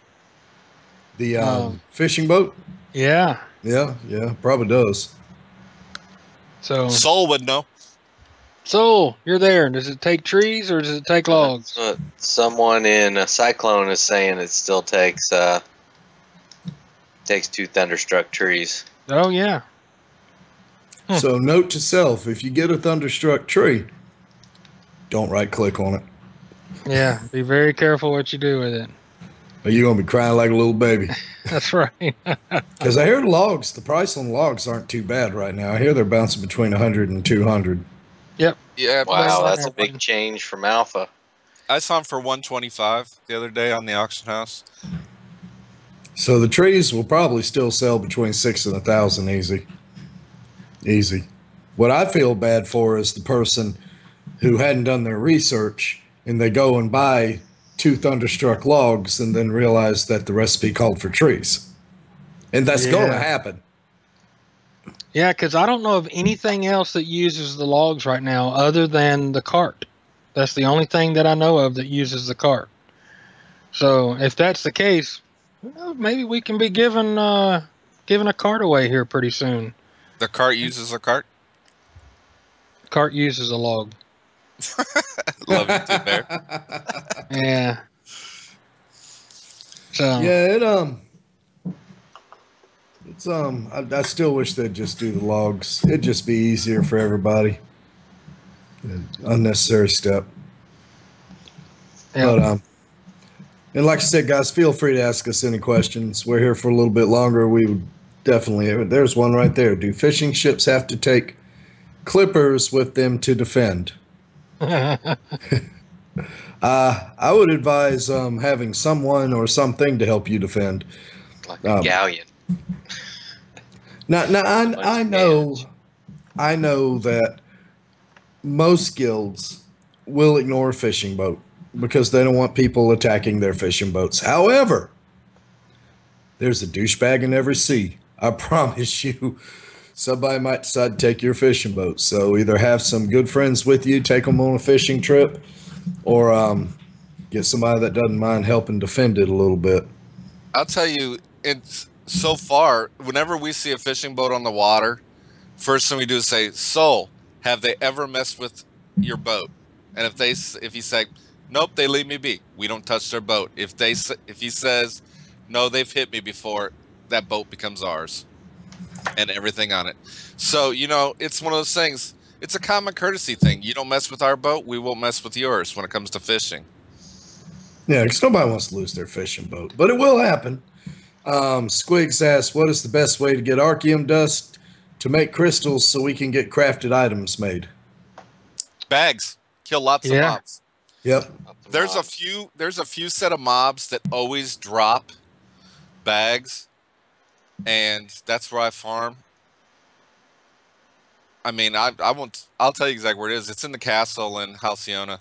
[SPEAKER 1] The fishing boat?
[SPEAKER 3] yeah.
[SPEAKER 1] Yeah, probably does.
[SPEAKER 3] So
[SPEAKER 4] Soul would know.
[SPEAKER 3] you're there. Does it take trees or does it take logs?
[SPEAKER 2] Someone in a cyclone is saying it still takes 2 thunderstruck trees.
[SPEAKER 3] Oh yeah.
[SPEAKER 1] So note to self, if you get a thunderstruck tree, don't right click on it.
[SPEAKER 3] Yeah. Be very careful what you do with it.
[SPEAKER 1] Or you're going to be crying like a little baby.
[SPEAKER 3] That's right.
[SPEAKER 1] Because I hear the price on logs aren't too bad right now. I hear they're bouncing between 100 and 200.
[SPEAKER 3] Yep.
[SPEAKER 4] Yeah.
[SPEAKER 2] Wow,
[SPEAKER 3] That's
[SPEAKER 2] that's a big change from Alpha.
[SPEAKER 4] I saw them for 125 the other day on the auction house.
[SPEAKER 1] So the trees will probably still sell between 6 and 1,000 easy. Easy. What I feel bad for is the person who hadn't done their research and they go and buy 2 thunderstruck logs and then realize that the recipe called for trees. And that's going to happen.
[SPEAKER 3] Yeah, because I don't know of anything else that uses the logs right now other than the cart. That's the only thing that I know of that uses the cart. So if that's the case, well, maybe we can be giving a cart away here pretty soon.
[SPEAKER 4] The cart uses a cart?
[SPEAKER 3] Cart uses a log.
[SPEAKER 4] Love you too, Bear.
[SPEAKER 3] Yeah. So
[SPEAKER 1] Yeah, I still wish they'd just do the logs. It'd just be easier for everybody. An unnecessary step.
[SPEAKER 3] yeah.
[SPEAKER 1] But and like I said, guys, feel free to ask us any questions. We're here for a little bit longer. We would definitely. There's one right there. Do fishing ships have to take clippers with them to defend? I would advise having someone or something to help you defend.
[SPEAKER 2] Like a galleon.
[SPEAKER 1] Now I know that most guilds will ignore a fishing boat because they don't want people attacking their fishing boats. However, there's a douchebag in every sea. I promise you, somebody might decide to take your fishing boat. So either have some good friends with you, take them on a fishing trip, or get somebody that doesn't mind helping defend it a little bit.
[SPEAKER 4] I'll tell you, so far, whenever we see a fishing boat on the water, first thing we do is say, "Soul, have they ever messed with your boat?" And if he say, "Nope, they leave me be," we don't touch their boat. If he says, "No, they've hit me before," that boat becomes ours and everything on it. So it's one of those things. It's a common courtesy thing. You don't mess with our boat, we won't mess with yours when it comes to fishing.
[SPEAKER 1] Yeah, because nobody wants to lose their fishing boat, but it will happen. Squigs asks, what is the best way to get Archeum dust to make crystals so we can get crafted items made?
[SPEAKER 4] Bags. Kill lots of mobs.
[SPEAKER 1] Yep.
[SPEAKER 4] There's a few set of mobs that always drop bags, and that's where I farm. I mean, I'll tell you exactly where it is. It's in the castle in Halcyona.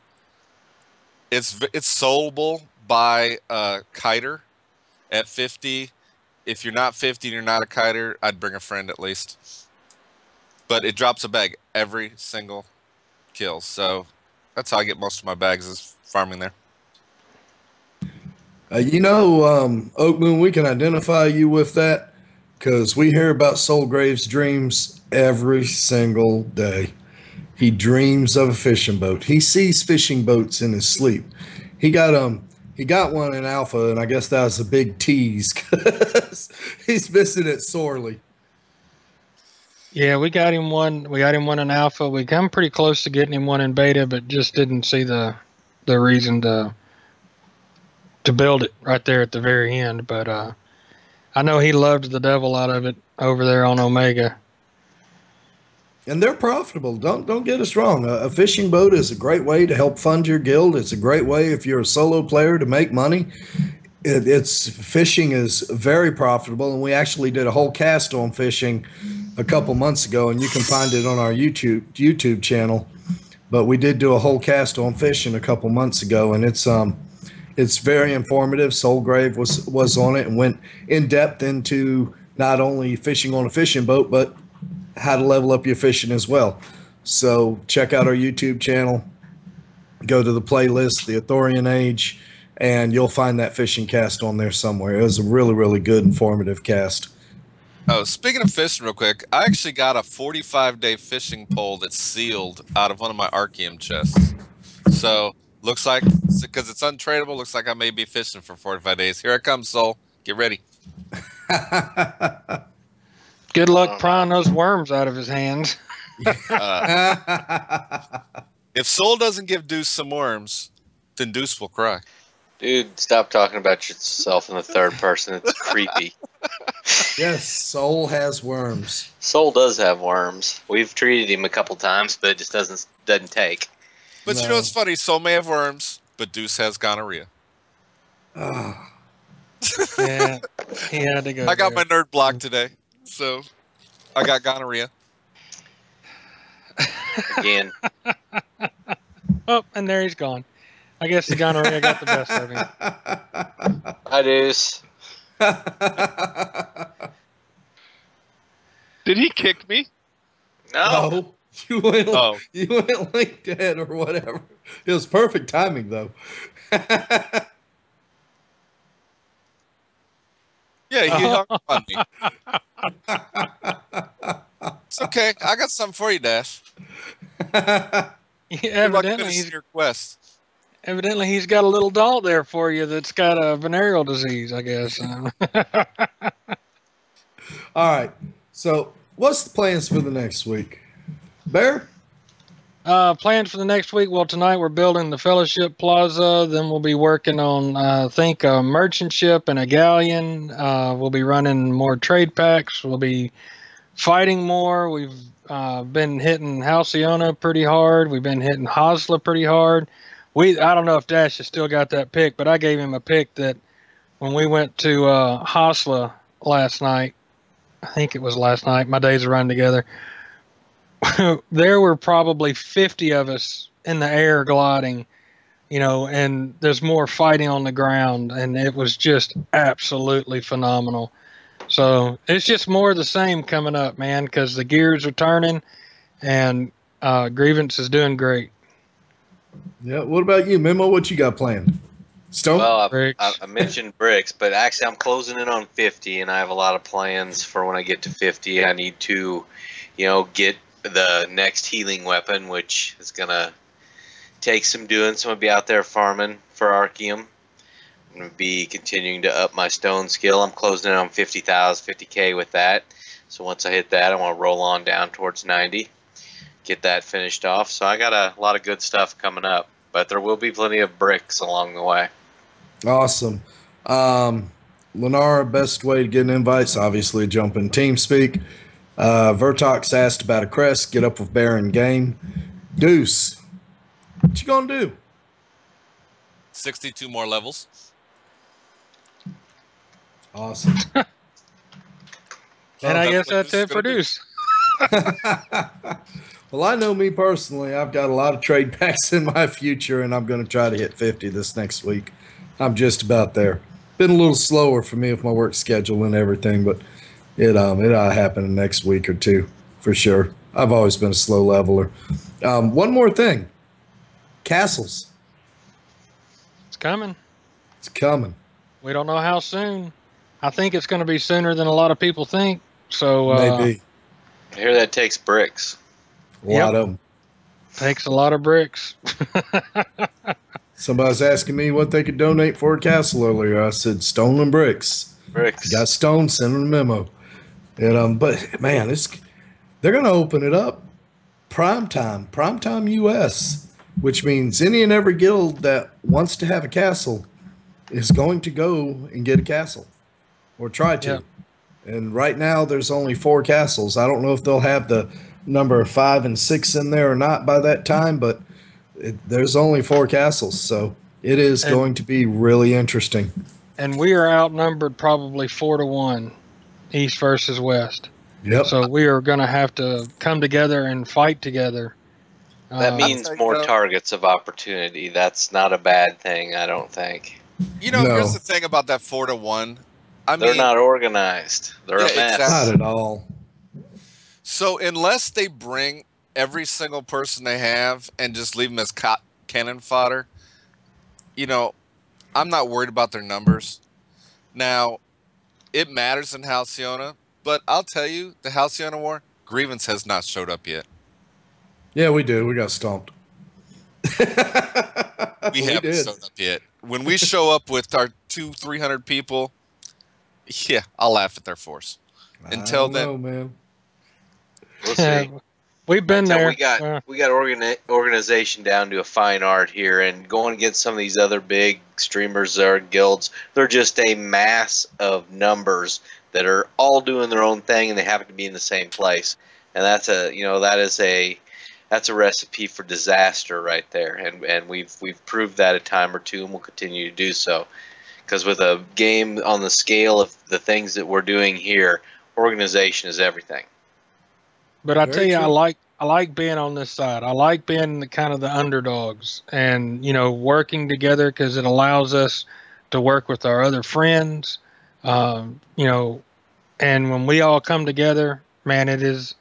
[SPEAKER 4] It's soldable by a kiter at 50. If you're not 50 and you're not a kiter, I'd bring a friend at least. But it drops a bag every single kill. So that's how I get most of my bags, is farming there.
[SPEAKER 1] Oak Moon, we can identify you with that because we hear about Soulgrave's dreams every single day. He dreams of a fishing boat. He sees fishing boats in his sleep. He got one in Alpha, and I guess that was a big tease because he's missing it sorely.
[SPEAKER 3] Yeah, we got him one. We got him one in Alpha. We come pretty close to getting him one in Beta, but just didn't see the reason to build it right there at the very end. But I know he loved the devil out of it over there on Omega.
[SPEAKER 1] And they're profitable. Don't get us wrong. A fishing boat is a great way to help fund your guild. It's a great way if you're a solo player to make money. It's fishing is very profitable, and we actually did a whole cast on fishing a couple months ago, and you can find it on our YouTube channel. But we did do a whole cast on fishing a couple months ago, and it's very informative. Soulgrave was on it and went in depth into not only fishing on a fishing boat, but how to level up your fishing as well. So check out our YouTube channel, go to the playlist, the Aurorian Age, and you'll find that fishing cast on there somewhere. It was a really, really good, informative cast.
[SPEAKER 4] Oh, speaking of fishing real quick, I actually got a 45-day fishing pole that's sealed out of one of my Archeum chests. So looks like, because it's untradeable, looks like I may be fishing for 45 days. Here I come, Soul. Get ready.
[SPEAKER 3] Good luck prying those worms out of his hands.
[SPEAKER 4] If Soul doesn't give Deuce some worms, then Deuce will cry.
[SPEAKER 2] Dude, stop talking about yourself in the third person. It's creepy.
[SPEAKER 1] Yes, Soul has worms.
[SPEAKER 2] Soul does have worms. We've treated him a couple times, but it just doesn't take.
[SPEAKER 4] But
[SPEAKER 1] No.
[SPEAKER 4] you know what's funny? Soul may have worms, but Deuce has gonorrhea.
[SPEAKER 1] Oh,
[SPEAKER 3] Yeah, he had to go.
[SPEAKER 4] I got
[SPEAKER 3] there.
[SPEAKER 4] my nerd block today, so I got gonorrhea.
[SPEAKER 2] Again,
[SPEAKER 3] Oh, and there he's gone. I guess the gonorrhea got the best of him.
[SPEAKER 2] hi, Deuce.
[SPEAKER 5] Did he kick me?
[SPEAKER 2] No.
[SPEAKER 1] No, you went
[SPEAKER 4] Oh.
[SPEAKER 1] like dead or whatever. It was perfect timing though.
[SPEAKER 4] Yeah, he hung up on me. It's okay. I got something for you, Dash. Good luck finishing your quest.
[SPEAKER 3] Evidently, he's got a little doll there for you that's got a venereal disease, I guess.
[SPEAKER 1] All right. So, what's the plans for the next week, Bear?
[SPEAKER 3] Plans for the next week. Well, tonight we're building the Fellowship Plaza. Then we'll be working on, I think, a merchant ship and a galleon. We'll be running more trade packs. We'll be fighting more. We've been hitting Halcyona pretty hard. We've been hitting Hosla pretty hard. I don't know if Dash has still got that pick, but I gave him a pick that when we went to Hosla last night, I think it was last night, my days are running together, there were probably 50 of us in the air gliding, and there's more fighting on the ground, and it was just absolutely phenomenal. So it's just more of the same coming up, man, because the gears are turning, and Grievance is doing great.
[SPEAKER 1] Yeah. What about you, Memo? What you got planned? Stone?
[SPEAKER 2] Well,
[SPEAKER 3] Bricks.
[SPEAKER 2] I mentioned bricks, but actually I'm closing in on 50, and I have a lot of plans for when I get to 50. I need to, get the next healing weapon, which is going to take some doing. So I'm going to be out there farming for Archeum. I'm going to be continuing to up my stone skill. I'm closing in on 50,000, 50K with that. So once I hit that, I want to roll on down towards 90, get that finished off. So I got a lot of good stuff coming up, but there will be plenty of bricks along the way.
[SPEAKER 1] Awesome. Lenara, best way to get an invite is obviously jump in TeamSpeak. Vertox asked about a crest. Get up with Bear and game. Deuce, what you gonna do?
[SPEAKER 4] 62 more levels.
[SPEAKER 1] Awesome.
[SPEAKER 3] And I guess
[SPEAKER 4] that's what
[SPEAKER 3] that's
[SPEAKER 4] this
[SPEAKER 3] it
[SPEAKER 4] is
[SPEAKER 3] for
[SPEAKER 4] gonna do.
[SPEAKER 3] Deuce.
[SPEAKER 1] Well, I know me personally. I've got a lot of trade packs in my future, and I'm going to try to hit 50 this next week. I'm just about there. Been a little slower for me with my work schedule and everything, but it'll happen next week or two for sure. I've always been a slow leveler. One more thing, castles.
[SPEAKER 3] It's coming.
[SPEAKER 1] It's coming.
[SPEAKER 3] We don't know how soon. I think it's going to be sooner than a lot of people think. So
[SPEAKER 1] Maybe
[SPEAKER 2] I hear that takes bricks.
[SPEAKER 1] a lot of them.
[SPEAKER 3] takes a lot of bricks.
[SPEAKER 1] Somebody's asking me what they could donate for a castle earlier. I said stone and bricks.
[SPEAKER 2] Bricks.
[SPEAKER 1] Got stone, send them a memo. And but man, they're gonna open it up prime time US, which means any and every guild that wants to have a castle is going to go and get a castle or try to.
[SPEAKER 3] Yep.
[SPEAKER 1] And right now there's only 4 castles. I don't know if they'll have the number 5 and 6 in there or not by that time, but there's only 4 castles, so it is
[SPEAKER 3] And-
[SPEAKER 1] going to be really interesting.
[SPEAKER 3] and we are outnumbered probably 4-1, East versus West.
[SPEAKER 1] Yep.
[SPEAKER 3] So we are going to have to come together and fight together.
[SPEAKER 2] That means more targets of opportunity. That's not a bad thing, I don't think.
[SPEAKER 4] You know,
[SPEAKER 1] No.
[SPEAKER 4] here's the thing about that 4-1.
[SPEAKER 2] They're not organized. They're a mess.
[SPEAKER 1] Not at all.
[SPEAKER 4] So unless they bring every single person they have and just leave them as cannon fodder, you know, I'm not worried about their numbers. Now, it matters in Halcyon, but I'll tell you, the Halcyon War, Grievance has not showed up yet.
[SPEAKER 1] Yeah, we do. We got stomped.
[SPEAKER 4] We haven't showed up yet. When we show up with our 200-300 people, yeah, I'll laugh at their force. Until then,
[SPEAKER 1] man.
[SPEAKER 2] We'll see.
[SPEAKER 3] We've been there.
[SPEAKER 2] We got organization down to a fine art here, and going against some of these other big streamers or guilds, they're just a mass of numbers that are all doing their own thing, and they happen to be in the same place. And that's a recipe for disaster right there. And we've proved that a time or two, and we'll continue to do so. Because with a game on the scale of the things that we're doing here, organization is everything.
[SPEAKER 3] But I tell you, I like being on this side. I like being the kind of the underdogs, and working together, because it allows us to work with our other friends. And when we all come together, man, it is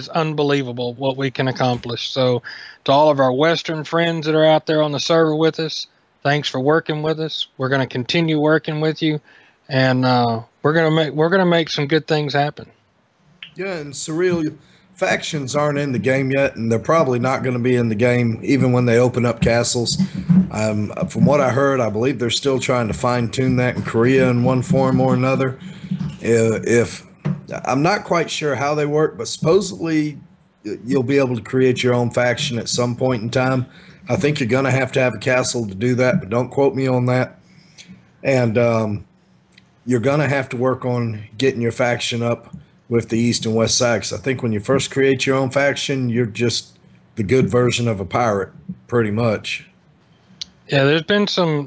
[SPEAKER 3] unbelievable what we can accomplish. So, to all of our Western friends that are out there on the server with us, thanks for working with us. We're going to continue working with you, and we're gonna make some good things happen.
[SPEAKER 1] Yeah, and Surreal, factions aren't in the game yet, and they're probably not going to be in the game even when they open up castles. From what I heard, I believe they're still trying to fine-tune that in Korea in one form or another. If I'm not quite sure how they work, but supposedly you'll be able to create your own faction at some point in time. I think you're going to have a castle to do that, but don't quote me on that. And you're going to have to work on getting your faction up with the East and West side. 'Cause I think when you first create your own faction, you're just the good version of a pirate, pretty much.
[SPEAKER 3] Yeah,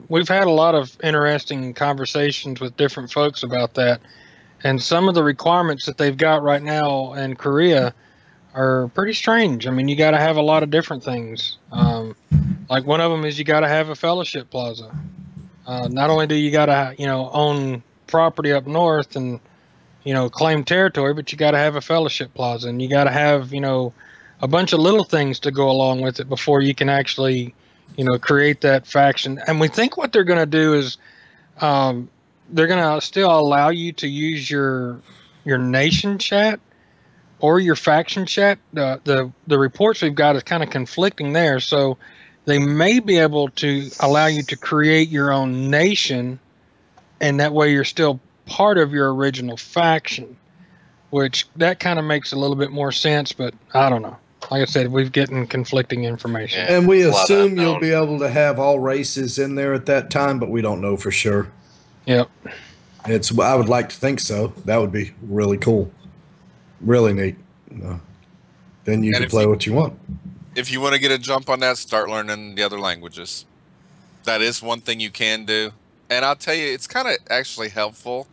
[SPEAKER 3] we've had a lot of interesting conversations with different folks about that. And some of the requirements that they've got right now in Korea are pretty strange. I mean, you got to have a lot of different things. Like one of them is you got to have a fellowship plaza. Not only do you got to, own property up north and, claim territory, but you got to have a fellowship plaza, and you got to have, a bunch of little things to go along with it before you can actually, create that faction. And we think what they're going to do is, they're going to still allow you to use your nation chat or your faction chat. The reports we've got is kind of conflicting there. So they may be able to allow you to create your own nation, and that way you're still part of your original faction, which that kind of makes a little bit more sense, but I don't know. Like I said, we've getting conflicting information.
[SPEAKER 2] Yeah,
[SPEAKER 1] and we assume you'll be able to have all races in there at that time, but we don't know for sure.
[SPEAKER 3] Yep.
[SPEAKER 1] I would like to think so. That would be really cool. Really neat. Then you can play what you want.
[SPEAKER 4] If you want to get a jump on that, start learning the other languages. That is one thing you can do. And I'll tell you, it's kind of actually helpful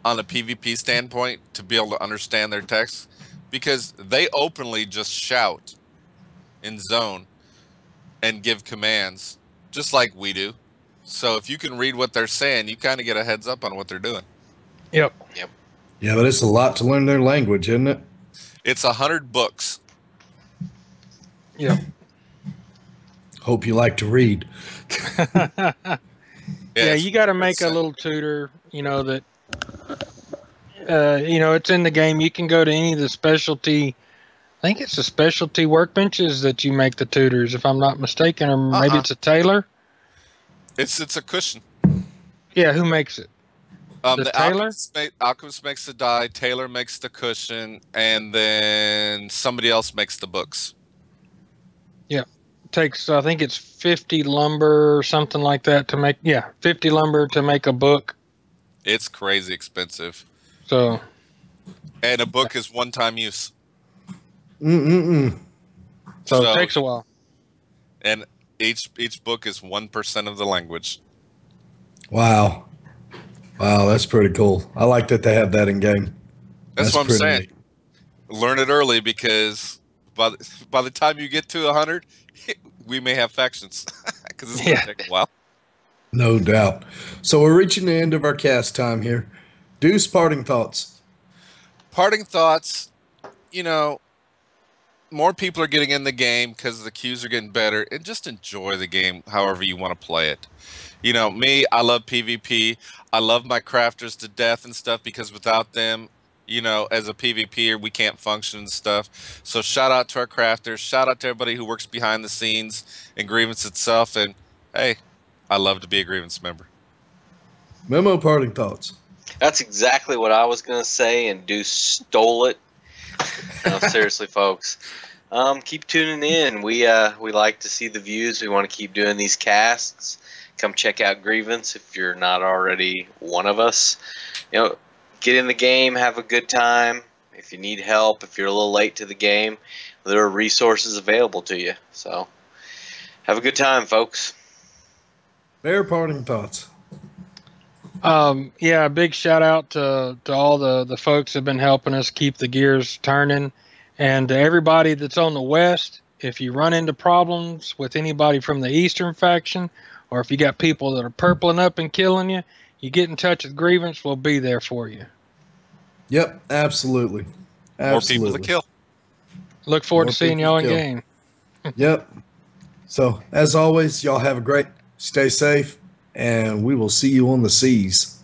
[SPEAKER 4] on a PvP standpoint to be able to understand their text, because they openly just shout in zone and give commands just like we do. So if you can read what they're saying, you kind of get a heads up on what they're doing.
[SPEAKER 3] Yep.
[SPEAKER 1] Yeah, but it's a lot to learn their language, isn't it?
[SPEAKER 4] It's 100 books.
[SPEAKER 3] Yep.
[SPEAKER 1] Hope you like to read.
[SPEAKER 3] Yeah, you got to make a little tutor, that, it's in the game. You can go to any of the specialty, I think it's the specialty workbenches that you make the tutors, if I'm not mistaken, or maybe it's a tailor.
[SPEAKER 4] It's a cushion.
[SPEAKER 3] Yeah, who makes it?
[SPEAKER 4] The
[SPEAKER 3] tailor?
[SPEAKER 4] Alchemist makes the die, tailor makes the cushion, and then somebody else makes the books.
[SPEAKER 3] Yeah. Takes, I think it's 50 lumber or something like that to make, 50 lumber to make a book.
[SPEAKER 4] It's crazy expensive.
[SPEAKER 3] So.
[SPEAKER 4] And a book is one-time use.
[SPEAKER 3] So it takes a while.
[SPEAKER 4] And each book is 1% of the language.
[SPEAKER 1] Wow. Wow, that's pretty cool. I like that they have that in game.
[SPEAKER 4] That's what I'm
[SPEAKER 1] pretty
[SPEAKER 4] saying.
[SPEAKER 1] neat.
[SPEAKER 4] Learn it early because by the time you get to 100, we may have factions because it's going to take a while.
[SPEAKER 1] No doubt. So we're reaching the end of our cast time here. Deuce, parting thoughts.
[SPEAKER 4] Parting thoughts, you know, more people are getting in the game because the queues are getting better, and just enjoy the game however you want to play it. You know, me, I love PvP. I love my crafters to death and stuff because without them, you know, as a PvPer, we can't function and stuff. So shout out to our crafters. Shout out to everybody who works behind the scenes in Grievance itself. And hey, I love to be a Grievance member.
[SPEAKER 1] Memo, parting thoughts.
[SPEAKER 2] That's exactly what I was going to say, and Deuce stole it. No, seriously, folks. Keep tuning in. We like to see the views. We want to keep doing these casts. Come check out Grievance if you're not already one of us. You know, get in the game, have a good time. If you need help, if you're a little late to the game, there are resources available to you. So, have a good time, folks.
[SPEAKER 1] Bear, parting thoughts.
[SPEAKER 3] Yeah, a big shout out to all the folks that have been helping us keep the gears turning, and to everybody that's on the west. If you run into problems with anybody from the eastern faction, or if you got people that are purpling up and killing you, you get in touch with Grievance. We'll be there for you.
[SPEAKER 1] Yep, absolutely.
[SPEAKER 4] More people to kill.
[SPEAKER 3] Look forward
[SPEAKER 1] More
[SPEAKER 3] to seeing
[SPEAKER 1] people
[SPEAKER 3] y'all
[SPEAKER 1] to
[SPEAKER 3] in
[SPEAKER 1] kill.
[SPEAKER 3] game.
[SPEAKER 1] Yep. So, as always, y'all have a great, stay safe, and we will see you on the seas.